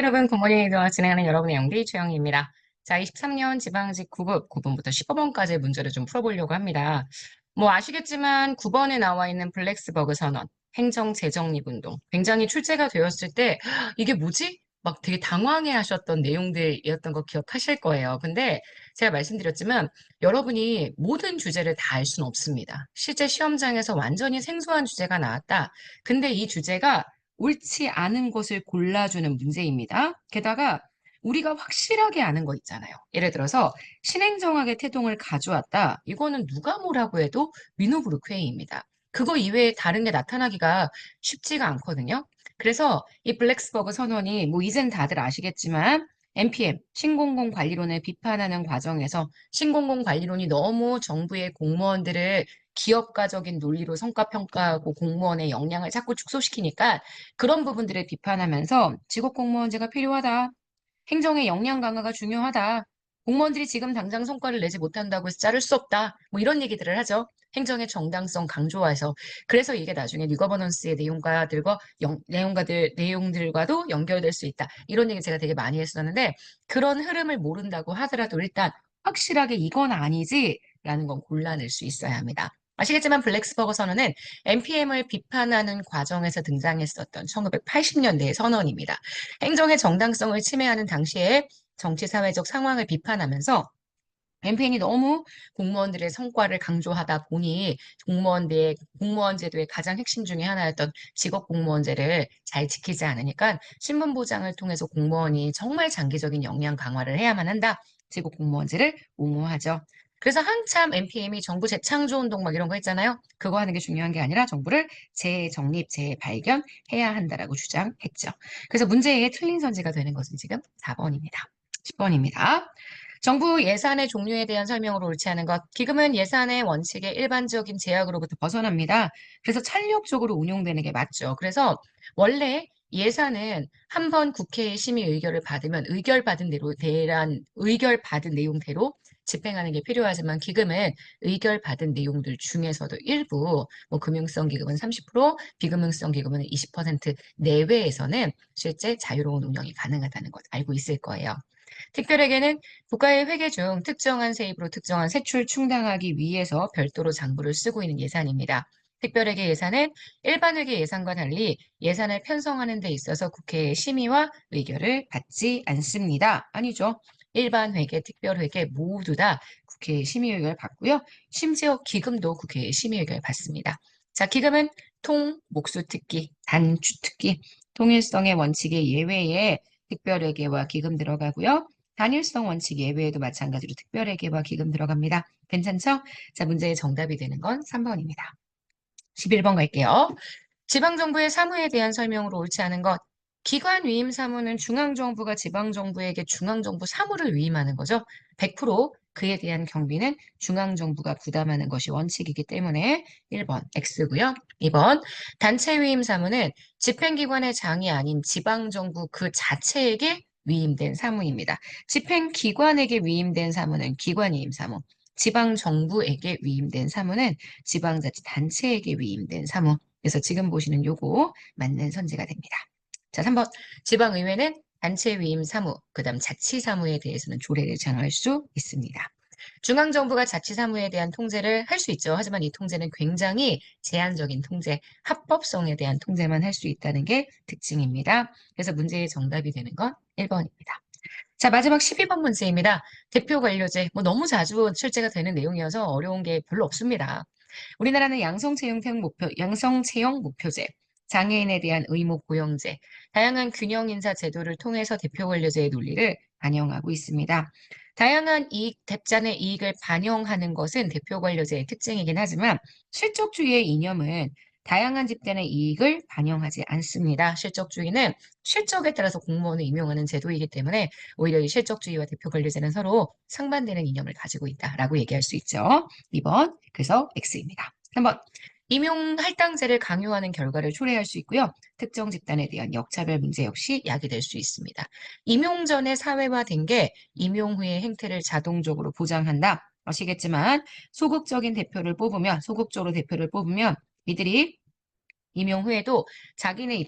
여러분, 굿모닝 이동을 진행하는 여러분의 영디 최영희입니다. 자, 23년 지방직 9급, 9번부터 15번까지의 문제를 좀 풀어보려고 합니다. 뭐 아시겠지만 9번에 나와 있는 블랙스버그 선언, 행정 재정립 운동, 굉장히 출제가 되었을 때 이게 뭐지? 막 되게 당황해 하셨던 내용들이었던 거 기억하실 거예요. 근데 제가 말씀드렸지만 여러분이 모든 주제를 다 알 수는 없습니다. 실제 시험장에서 완전히 생소한 주제가 나왔다. 근데 이 주제가 옳지 않은 것을 골라주는 문제입니다. 게다가 우리가 확실하게 아는 거 있잖아요. 예를 들어서 신행정학의 태동을 가져왔다. 이거는 누가 뭐라고 해도 민호브루크웨이입니다. 그거 이외에 다른 게 나타나기가 쉽지가 않거든요. 그래서 이 블랙스버그 선언이 뭐 이젠 다들 아시겠지만 NPM, 신공공관리론을 비판하는 과정에서 신공공관리론이 너무 정부의 공무원들을 기업가적인 논리로 성과평가하고 공무원의 역량을 자꾸 축소시키니까 그런 부분들을 비판하면서 직업공무원제가 필요하다. 행정의 역량 강화가 중요하다. 공무원들이 지금 당장 성과를 내지 못한다고 해서 자를 수 없다. 뭐 이런 얘기들을 하죠. 행정의 정당성 강조해서. 그래서 이게 나중에 리거버넌스의 내용들과도 연결될 수 있다. 이런 얘기 제가 되게 많이 했었는데 그런 흐름을 모른다고 하더라도 일단 확실하게 이건 아니지라는 건 골라낼 수 있어야 합니다. 아시겠지만 블랙스버거 선언은 NPM을 비판하는 과정에서 등장했었던 1980년대의 선언입니다. 행정의 정당성을 침해하는 당시에 정치 사회적 상황을 비판하면서 NPM이 너무 공무원들의 성과를 강조하다 보니 공무원 제도의 가장 핵심 중에 하나였던 직업 공무원제를 잘 지키지 않으니까 신분 보장을 통해서 공무원이 정말 장기적인 역량 강화를 해야만 한다. 직업 공무원제를 옹호하죠. 그래서 한참 NPM이 정부 재창조 운동 막 이런 거 했잖아요. 그거 하는 게 중요한 게 아니라 정부를 재정립, 재발견해야 한다라고 주장했죠. 그래서 문제의 틀린 선지가 되는 것은 지금 4번입니다. 10번입니다. 정부 예산의 종류에 대한 설명으로 옳지 않은 것. 기금은 예산의 원칙의 일반적인 제약으로부터 벗어납니다. 그래서 탄력적으로 운용되는 게 맞죠. 그래서 원래 예산은 한 번 국회의 심의 의결을 받으면 의결받은 내용대로 집행하는 게 필요하지만 기금은 의결받은 내용들 중에서도 일부 뭐 금융성 기금은 30%, 비금융성 기금은 20% 내외에서는 실제 자유로운 운영이 가능하다는 것 알고 있을 거예요. 특별회계는 국가의 회계 중 특정한 세입으로 특정한 세출 충당하기 위해서 별도로 장부를 쓰고 있는 예산입니다. 특별회계 예산은 일반 회계 예산과 달리 예산을 편성하는 데 있어서 국회의 심의와 의결을 받지 않습니다. 아니죠. 일반 회계, 특별회계 모두 다 국회의 심의 의결 받고요. 심지어 기금도 국회의 심의 의결 받습니다. 자, 기금은 통, 목수특기, 단추특기, 통일성의 원칙의 예외에 특별회계와 기금 들어가고요. 단일성 원칙 예외에도 마찬가지로 특별회계와 기금 들어갑니다. 괜찮죠? 자, 문제의 정답이 되는 건 3번입니다. 11번 갈게요. 지방정부의 사무에 대한 설명으로 옳지 않은 것. 기관 위임 사무는 중앙정부가 지방정부에게 중앙정부 사무를 위임하는 거죠. 100% 그에 대한 경비는 중앙정부가 부담하는 것이 원칙이기 때문에 1번 X고요. 2번 단체 위임 사무는 집행기관의 장이 아닌 지방정부 그 자체에게 위임된 사무입니다. 집행기관에게 위임된 사무는 기관위임 사무, 지방정부에게 위임된 사무는 지방자치단체에게 위임된 사무. 그래서 지금 보시는 요거 맞는 선지가 됩니다. 자, 3번. 지방의회는 단체 위임 사무, 그다음 자치사무에 대해서는 조례를 정할 수 있습니다. 중앙정부가 자치사무에 대한 통제를 할 수 있죠. 하지만 이 통제는 굉장히 제한적인 통제, 합법성에 대한 통제만 할 수 있다는 게 특징입니다. 그래서 문제의 정답이 되는 건 1번입니다. 자, 마지막 12번 문제입니다. 대표 관료제, 뭐 너무 자주 출제가 되는 내용이어서 어려운 게 별로 없습니다. 우리나라는 양성채용 목표제, 장애인에 대한 의무 고용제, 다양한 균형 인사 제도를 통해서 대표 관료제의 논리를 반영하고 있습니다. 다양한 이익, 대 이익을 반영하는 것은 대표 관료제의 특징이긴 하지만 실적주의의 이념은 다양한 집단의 이익을 반영하지 않습니다. 실적주의는 실적에 따라서 공무원을 임용하는 제도이기 때문에 오히려 이 실적주의와 대표 관료제는 서로 상반되는 이념을 가지고 있다라고 얘기할 수 있죠. 2번, 그래서 X입니다. 3번, 임용 할당제를 강요하는 결과를 초래할 수 있고요. 특정 집단에 대한 역차별 문제 역시 야기될 수 있습니다. 임용 전에 사회화된 게 임용 후의 행태를 자동적으로 보장한다. 아시겠지만 소극적으로 대표를 뽑으면 이들이 임용 후에도 자기네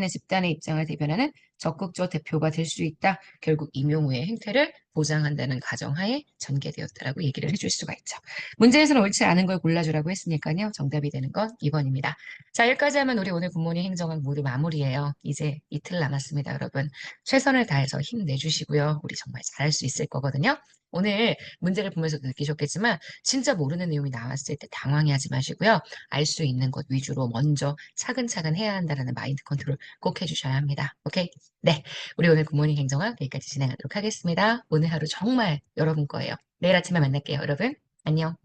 집단의 입장을 대변하는 적극적 대표가 될 수 있다. 결국 임용우의 행태를 보장한다는 가정하에 전개되었다라고 얘기를 해줄 수가 있죠. 문제에서는 옳지 않은 걸 골라주라고 했으니까요. 정답이 되는 건 2번입니다. 자, 여기까지 하면 우리 오늘 굿모닝 행정학 모두 마무리예요. 이제 이틀 남았습니다, 여러분. 최선을 다해서 힘내주시고요. 우리 정말 잘할 수 있을 거거든요. 오늘 문제를 보면서 느끼셨겠지만 진짜 모르는 내용이 나왔을 때 당황해하지 마시고요. 알 수 있는 것 위주로 먼저 차근차근 해야 한다는 마인드 컨트롤 꼭 해주셔야 합니다. 오케이? 네, 우리 오늘 굿모닝 행정학 여기까지 진행하도록 하겠습니다. 오늘 하루 정말 여러분 거예요. 내일 아침에 만날게요, 여러분. 안녕.